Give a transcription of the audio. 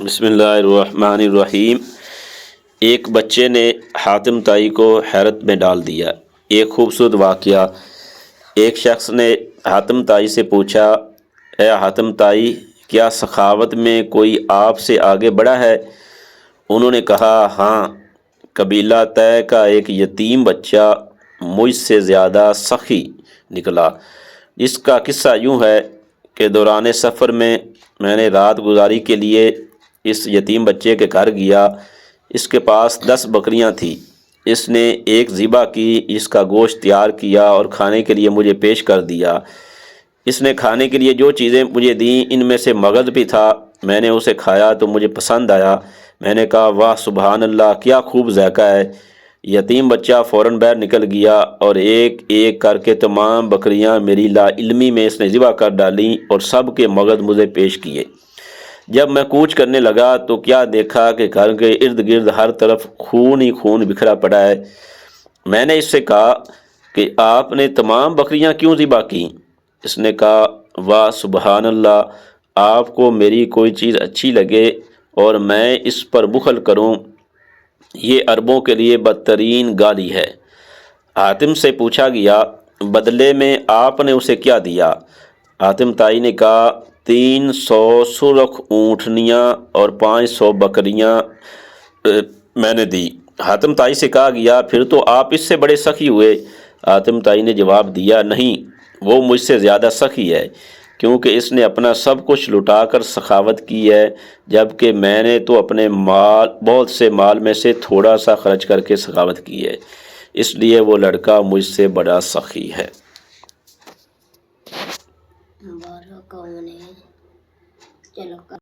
बिस्मिल्लाहिर्रहमानिर्रहीम। एक बच्चे ने हातिम ताई को हैरत में डाल दिया। एक खूबसूरत वाक़या। एक शख्स ने हातिम ताई से पूछा, ए हातिम ताई, क्या सखावत में कोई आपसे आगे बढ़ा है? उन्होंने कहा, हाँ, कबीला तय का एक यतीम बच्चा मुझसे ज़्यादा सखी निकला। इसका किस्सा यूँ है कि दौरान सफ़र में मैंने रात गुजारी के लिए इस यतीम बच्चे के घर गया। इसके पास 10 बकरियां थी। इसने एक ज़िबा की, इसका गोश्त तैयार किया और खाने के लिए मुझे पेश कर दिया। इसने खाने के लिए जो चीज़ें मुझे दी, इनमें से मगज़ भी था। मैंने उसे खाया तो मुझे पसंद आया। मैंने कहा, वाह सुबहान अल्लाह, क्या खूब ज़ायक़ा है। यतीम बच्चा फ़ौरन बाहर निकल गया और एक एक करके तमाम बकरियां मेरी लाइल्मी में इसने ज़िबा कर डाली और सब के मगज़ मुझे पेश किए। जब मैं कूच करने लगा तो क्या देखा कि घर के इर्द गिर्द हर तरफ खून ही खून बिखरा पड़ा है। मैंने इससे कहा कि आपने तमाम बकरियां क्यों ज़िबा की? इसने कहा, वाह सुबहान अल्लाह, आपको मेरी कोई चीज़ अच्छी लगे और मैं इस पर बुखल करूं, ये अरबों के लिए बदतरीन गाली है। हातिम से पूछा गया, बदले में आपने उसे क्या दिया? हातिम ताई ने कहा, 300 सुरख ऊँटनियाँ और 500 बकरियाँ मैंने दी। हातिम ताई से कहा गया, फिर तो आप इससे बड़े सखी हुए। हातिम ताई ने जवाब दिया, नहीं, वो मुझसे ज़्यादा सखी है, क्योंकि इसने अपना सब कुछ लुटाकर सखावत की है, जबकि मैंने तो अपने माल, बहुत से माल में से थोड़ा सा खर्च करके सखावत की है। इसलिए वो लड़का मुझसे बड़ा सखी है। चलो।